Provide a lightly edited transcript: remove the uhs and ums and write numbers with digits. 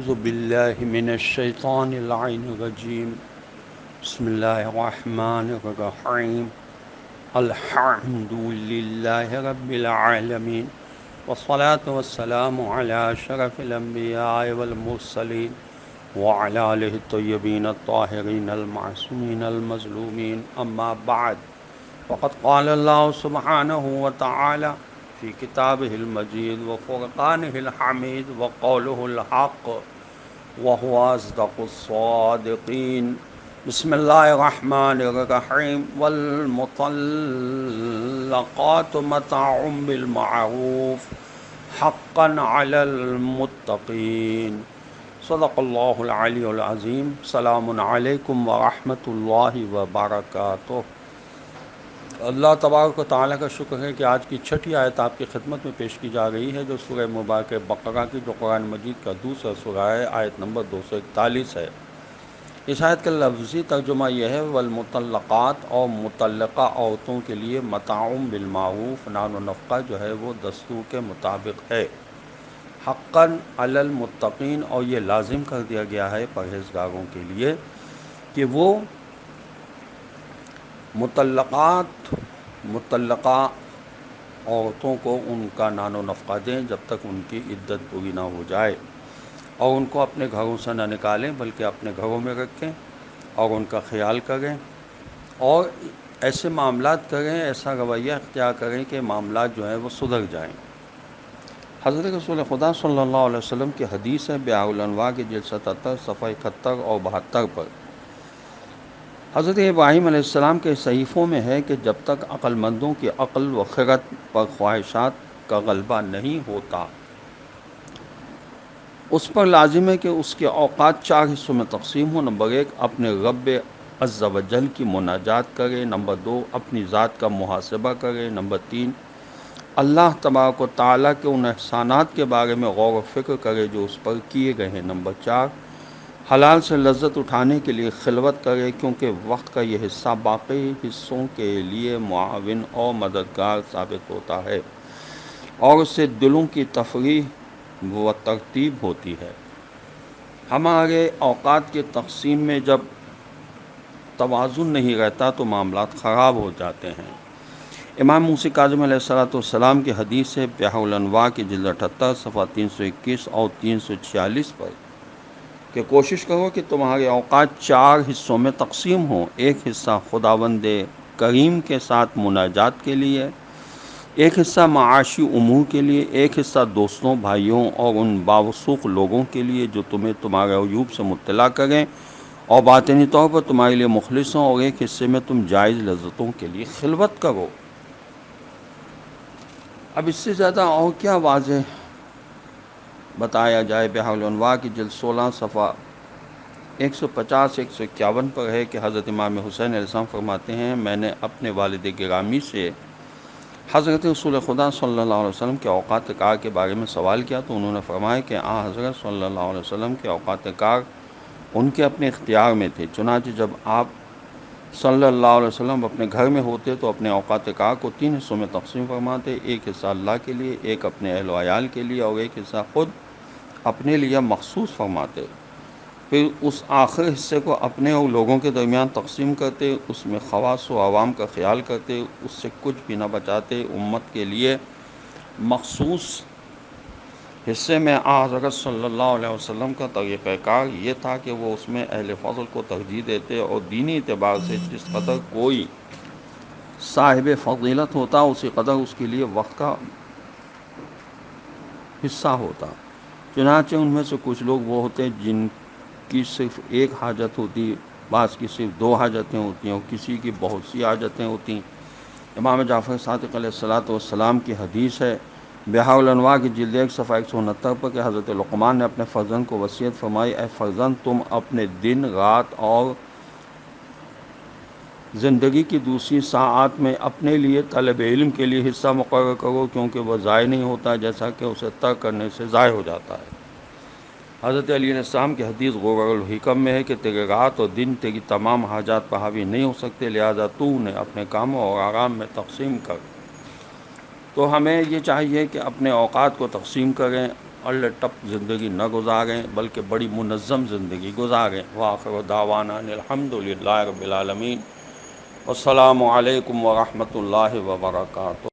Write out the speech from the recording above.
أعوذ بالله من الشيطان اللعين الرجيم بسم الله الرحمن الرحيم الحمد لله رب العالمين والصلاة والسلام على أشرف الأنبياء والمرسلين وعلى آله الطيبين الطاهرين المعصومين المظلومين أما بعد وقد قال الله سبحانه وتعالى في كتابه المجيد وفرقانه الحميد وقوله الحق وهو أصدق الصادقين بسم الله الرحمن الرحيم والمطلقات متاع بالمعروف حقا على المتقين صدق الله العلي العظيم السلام علیکم ورحمۃ اللہ وبرکاتہ۔ اللہ تبارک و تعالیٰ کا شکر ہے کہ آج کی چھٹی آیت آپ کی خدمت میں پیش کی جا رہی ہے، جو سورہ مبارکہ بقرہ کی جو قرآن مجید کا دوسرا سورہ ہے، آیت نمبر 241 ہے۔ اس آیت کا لفظی ترجمہ یہ ہے والمطلقات، اور مطلقہ عورتوں کے لیے متاع بالمعروف، نان و نفقہ جو ہے وہ دستور کے مطابق ہے، حقاً علی المتقین، اور یہ لازم کر دیا گیا ہے پرہیزگاروں کے لیے کہ وہ مطلقہ عورتوں کو ان کا نان و نفقہ دیں جب تک ان کی عدت پوری نہ ہو جائے، اور ان کو اپنے گھروں سے نہ نکالیں بلکہ اپنے گھروں میں رکھیں اور ان کا خیال کریں، اور ایسے معاملات کریں، ایسا رویہ اختیار کریں کہ معاملات جو ہیں وہ سدھر جائیں۔ حضرت رسول خدا صلی اللہ علیہ وسلم کی حدیث ہے بیاع الانواع کی جلد 77 صفحہ 71 اور 72 پر، حضرت ابراہیم علیہ السلام کے صحیفوں میں ہے کہ جب تک عقل مندوں کی عقل و خرد پر خواہشات کا غلبہ نہیں ہوتا، اس پر لازم ہے کہ اس کے اوقات 4 حصوں میں تقسیم ہوں۔ نمبر 1، اپنے رب عز و جل کی مناجات کرے۔ نمبر 2، اپنی ذات کا محاسبہ کرے۔ نمبر 3، اللہ تبارک و تعالیٰ کے ان احسانات کے بارے میں غور و فکر کرے جو اس پر کیے گئے ہیں۔ نمبر 4، حلال سے لذت اٹھانے کے لیے خلوت کرے، کیونکہ وقت کا یہ حصہ باقی حصوں کے لیے معاون اور مددگار ثابت ہوتا ہے، اور اس سے دلوں کی تفریح و ترتیب ہوتی ہے۔ ہمارے اوقات کے تقسیم میں جب توازن نہیں رہتا تو معاملات خراب ہو جاتے ہیں۔ امام موسی کاظم علیہ السلام کی حدیث ہے بیاع الانواع کی جلد 78 صفحہ 321 اور 346 پر کہ کوشش کرو کہ تمہارے اوقات 4 حصوں میں تقسیم ہوں۔ ایک حصہ خداوند کریم کے ساتھ مناجات کے لیے، ایک حصہ معاشی امور کے لیے، ایک حصہ دوستوں، بھائیوں اور ان باوثوق لوگوں کے لیے جو تمہیں تمہارے عیوب سے مطلع کریں اور باطنی طور پر تمہارے لیے مخلص ہوں، اور ایک حصے میں تم جائز لذتوں کے لیے خلوت کرو۔ اب اس سے زیادہ اور کیا واضح بتایا جائے۔ بیاع الانواع کی جلد 16 صفحہ 150-151 پر ہے کہ حضرت امام حسین علیہ السلام فرماتے ہیں، میں نے اپنے والد گرامی سے حضرت رسول خدا صلی اللہ علیہ وسلم کے اوقات کار کے بارے میں سوال کیا تو انہوں نے فرمایا کہ حضرت صلی اللہ علیہ وسلم کے اوقات کار ان کے اپنے اختیار میں تھے، چنانچہ جب آپ صلی اللہ علیہ وسلم اپنے گھر میں ہوتے تو اپنے اوقات کار کو 3 حصوں میں تقسیم فرماتے، ایک حصہ اللہ کے لیے، ایک اپنے اہل و عیال کے لیے، اور ایک حصہ خود اپنے لیے مخصوص فرماتے۔ پھر اس آخر حصے کو اپنے اور لوگوں کے درمیان تقسیم کرتے، اس میں خواص و عوام کا خیال کرتے، اس سے کچھ بھی نہ بچاتے۔ امت کے لیے مخصوص حصے میں حضرت صلی اللہ علیہ وسلم کا طریقہ کار یہ تھا کہ وہ اس میں اہل فضل کو ترجیح دیتے، اور دینی اعتبار سے جس قدر کوئی صاحب فضیلت ہوتا اسی قدر اس کے لیے وقت کا حصہ ہوتا۔ چنانچہ ان میں سے کچھ لوگ وہ ہوتے جن کی صرف ایک حاجت ہوتی، بعض کی صرف 2 حاجتیں ہوتی ہیں، اور کسی کی بہت سی حاجتیں ہوتی۔ امام جعفر صادق علیہ السلام کی حدیث ہے بیاع الانواع کی جلد 1 صفحہ 169 پر کہ حضرت لقمان نے اپنے فرزند کو وصیت فرمائی، اے فرزند، تم اپنے دن رات اور زندگی کی دوسری ساعات میں اپنے لیے طلب علم کے لیے حصہ مقرر کرو، کیونکہ وہ ضائع نہیں ہوتا جیسا کہ اسے ترک کرنے سے ضائع ہو جاتا ہے۔ حضرت علی علیہ السلام کی حدیث غرر الحکم میں ہے کہ تیرے رات اور دن تیری تمام حاجات پر حاوی نہیں ہو سکتے، لہذا تو انہیں اپنے کاموں اور آرام میں تقسیم کر۔ تو ہمیں یہ چاہیے کہ اپنے اوقات کو تقسیم کریں اللہ ٹپ زندگی نہ گزاریں بلکہ بڑی منظم زندگی گزاریں۔ وآخر دعوانا ان الحمدللہ رب العالمین۔ والسلام علیکم ورحمۃ اللہ وبرکاتہ۔